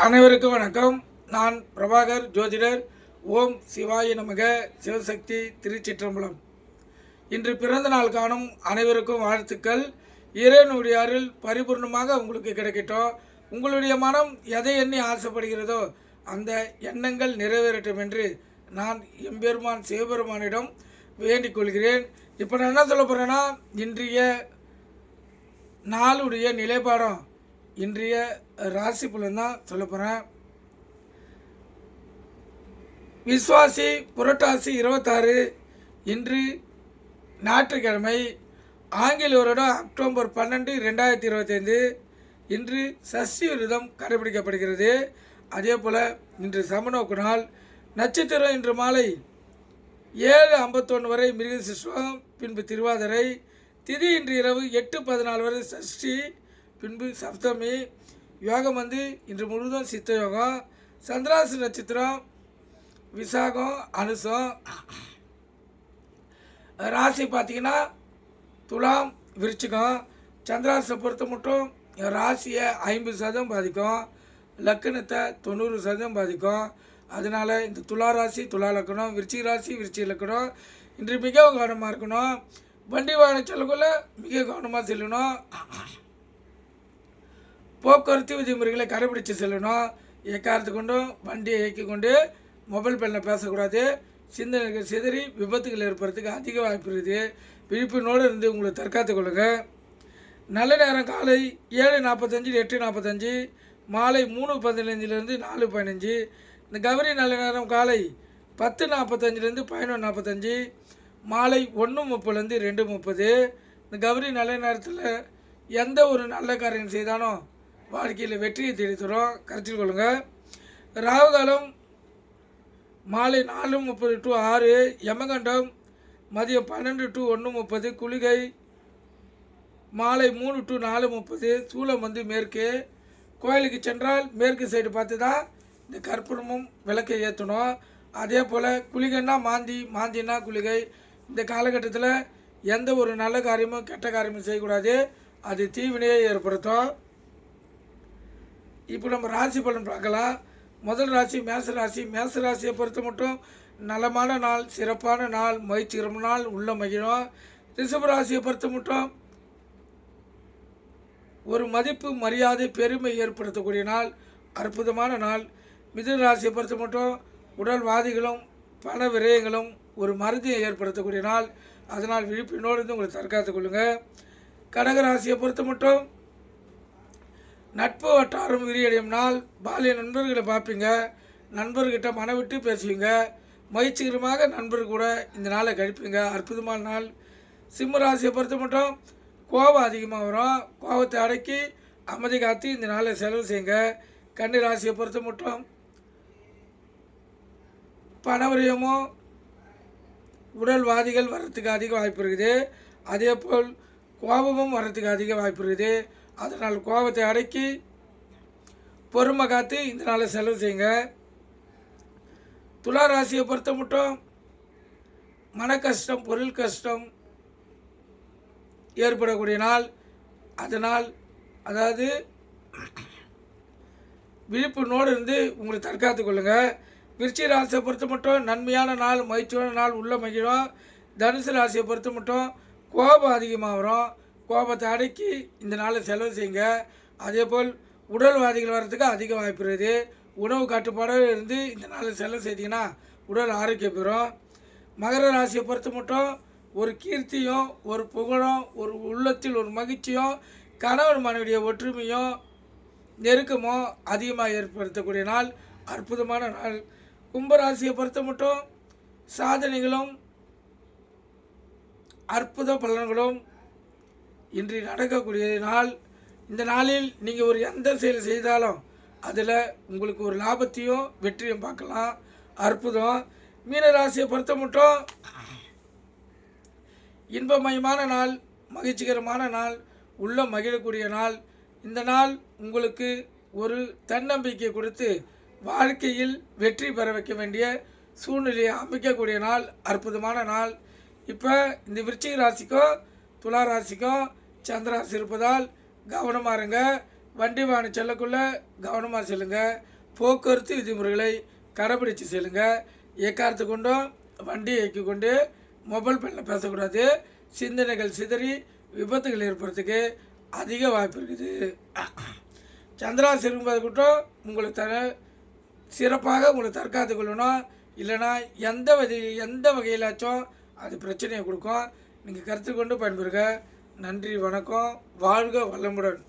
அனைவருக்கும் வணக்கம். நான் பிரபாகர் ஜோதிடர். ஓம் சிவாய நமக. சிவசக்தி திருச்சிற்றம்பலம். இன்று பிறந்த நாள் காணும் அனைவருக்கும் வாழ்த்துக்கள். இறைவனுடைய அருள் பரிபூர்ணமாக உங்களுக்கு கிடைக்கட்டும். உங்களுடைய மனம் எதை எண்ணி ஆசைப்படுகிறதோ அந்த எண்ணங்கள் நிறைவேறட்டும் என்று நான் எம்பெருமான் சிவபெருமானிடம் வேண்டிக் கொள்கிறேன். இப்போ நான் என்ன சொல்ல போகிறேன்னா, இன்றைய நாளுடைய நிலைப்பாடம், இன்றைய ராசி பலன் தான் சொல்ல போகிறேன். விஸ்வாசி புரட்டாசி 26 இன்று ஞாயிற்றுக்கிழமை. ஆங்கில வருடம் அக்டோபர் 12, 2025. இன்று சஷ்டி விரதம் கடைபிடிக்கப்படுகிறது. அதே போல் இன்று சமநோக்கு நாள். நட்சத்திரம் இன்று மாலை 7:51 வரை மிருகசீரிஷம், பின்பு திருவாதிரை. திதி இன்று இரவு 8:14 வரை சஷ்டி, பின்பு சப்தமி. யோகம் இன்று முழுவதும் சித்த யோகம். சந்திராசி நட்சத்திரம் விசாகம் அனுசம். ராசி பார்த்திங்கன்னா துலாம் விருச்சிகம். சந்திராசியை பொறுத்த மட்டும் ராசியை 50% பாதிக்கும், லக்கணத்தை 90% பாதிக்கும். அதனால் இந்த துலா ராசி துலா லக்கணம், விருச்சிக ராசி விருச்சிக லக்கணம் இன்று மிகவும் கவனமாக இருக்கணும். வண்டி வாகனம் செல்லக்குள்ள மிக கவனமாக செல்லணும். போக்குவரத்து விதிமுறைகளை கடைபிடித்து செல்லணும். எக்காரத்து கொண்டும் வண்டியை இயக்கி கொண்டு மொபைல் ஃபோனில் பேசக்கூடாது. சிந்தனைகள் சிதறி விபத்துகள் ஏற்படுறதுக்கு அதிக வாய்ப்பு இருக்குது. விழிப்புணோடு இருந்து உங்களை தற்காத்து கொள்ளுங்கள். நல்ல நேரம் காலை 7:45 8:45, மாலை 3:15 4:15. இந்த கௌரி நல்ல நேரம் காலை 10:45 11:45, மாலை 1:30 2:30. இந்த கௌரி நல்ல நேரத்தில் எந்த ஒரு நல்ல காரியம் செய்தாலும் வாழ்க்கையில் வெற்றியை தேடி தரும், கருத்தில் கொள்ளுங்கள். ராகுகாலம் மாலை 4:30 to 6, யமகண்டம் மதியம் 12 to 1:30, குளிகை மாலை 3 to 4:30. சூலம் மேற்கு. கோயிலுக்கு சென்றால் மேற்கு சைடு பார்த்து தான் இந்த கற்பூரமும் விளக்கை ஏற்றணும். அதே போல் குளிகைன்னா மாந்தி, மாந்தின்னா குளிகை. இந்த காலகட்டத்தில் எந்த ஒரு நல்ல காரியமும் கெட்ட காரியமும் செய்யக்கூடாது, அது தீவினையை ஏற்படுத்தும். இப்போ நம்ம ராசி பலன் பார்க்கலாம். முதல் ராசி மேசராசி. மேசராசியை பொறுத்த மட்டும் நலமான நாள், சிறப்பான நாள், மகிழ்ச்சிகரமான நாள், உள்ள மகிழும். ரிஷபராசியை பொறுத்த மட்டும் ஒரு மதிப்பு மரியாதை பெருமை ஏற்படுத்தக்கூடிய நாள், அற்புதமான நாள். மிதுன ராசியை பொறுத்த மட்டும் உடல்வாதிகளும் பண விரயங்களும் ஒரு மருதியை ஏற்படுத்தக்கூடிய நாள். அதனால் விழிப்பினோடு உங்களை தற்காத்து கொள்ளுங்கள். கடகராசியை பொறுத்த மட்டும் நட்பு வட்டாரம் விரியடையும் நாள். பாலிய நண்பர்களை பார்ப்பீங்க, நண்பர்கிட்ட மனவிட்டு பேசுவீங்க, மகிழ்ச்சிகரமாக நண்பர் கூட இந்த நாளை கழிப்பீங்க, அற்புதமான நாள். சிம்ம ராசியை பொறுத்த மட்டும் கோபம் அதிகமாக வரும், கோபத்தை அடக்கி அமைதி காத்து இந்த நாளை செலவு செய்யுங்க. கன்னி ராசியை பொறுத்த மட்டும் பணவரியமோ உடல்வாதிகள் வர்றதுக்கு அதிக வாய்ப்பு இருக்குது. அதே போல் கோபமும் வர்றதுக்கு அதிக வாய்ப்பு இருக்குது. அதனால் கோபத்தை அடக்கி பொறுமை காத்து இந்த நாளை செலவு செய்யுங்க. துலா ராசியை பொறுத்த மட்டும் மன கஷ்டம் பொருள் கஷ்டம் ஏற்படக்கூடிய நாள். அதனால் அதாவது விழிப்புணோடு இருந்து உங்களை தற்காத்து கொள்ளுங்கள். விருச்சிக ராசியை பொறுத்த மட்டும் நன்மையான நாள், மகிழ்ச்சியான நாள், உள்ள மகிழும். தனுசு ராசியை பொறுத்த மட்டும் கோபம் அதிகமாக வரும், கோபத்தை அடக்கி இந்த நாளை செலவு செய்யுங்க. அதே போல் உடல்வாதிகள் வர்றதுக்கு அதிக வாய்ப்பு இருக்குது. உணவு கட்டுப்பாடாக இருந்து இந்த நாளை செலவு செய்தீங்கன்னா உடல் ஆரோக்கியம் பெறும். மகர ராசியை பொறுத்த மட்டும் ஒரு கீர்த்தியும் ஒரு புகழும் ஒரு உள்ளத்தில் ஒரு மகிழ்ச்சியும் கணவன் மனைவிடைய ஒற்றுமையும் நெருக்கமும் அதிகமாக ஏற்படுத்தக்கூடிய நாள், அற்புதமான நாள். கும்பராசியை பொறுத்த மட்டும் சாதனைகளும் அற்புத பலன்களும் இன்று நடக்கக்கூடிய நாள். இந்த நாளில் நீங்கள் ஒரு எந்த செயல் செய்தாலும் அதில் உங்களுக்கு ஒரு லாபத்தையும் வெற்றியும் பார்க்கலாம், அற்புதம். மீன ராசியை பொறுத்த மட்டும் இன்பமயமான நாள், மகிழ்ச்சிகரமான நாள், உள்ள மகிழக்கூடிய நாள். இந்த நாள் உங்களுக்கு ஒரு தன்னம்பிக்கை கொடுத்து வாழ்க்கையில் வெற்றி பெற வைக்க வேண்டிய சூழ்நிலையை அமைக்கக்கூடிய நாள், அற்புதமான நாள். இப்போ இந்த விருச்சிக ராசிக்கும் துலா ராசிக்கும் சந்திராசி இருப்பதால் கவனமாக இருங்க. வண்டி வாகனம் செல்லக்குள்ளே கவனமாக செல்லுங்க. போக்குவரத்து விதிமுறைகளை கடைபிடித்து செல்லுங்க. எக்காரத்து கொண்டும் வண்டி இயக்கி கொண்டு மொபைல் ஃபோனில் பேசக்கூடாது. சிந்தனைகள் சிதறி விபத்துகள் ஏற்படுறதுக்கு அதிக வாய்ப்பு இருக்குது. சந்திராசி இருக்கும்போது கூட்டம் உங்களை சிறப்பாக உங்களை தற்காத்து கொள்ளணும். இல்லைனா எந்த வகையிலாச்சும் அது பிரச்சனையை கொடுக்கும். நீங்கள் கருத்து கொண்டு பயன்பெறுங்க. நன்றி, வணக்கம். வாழ்க வளமுடன்.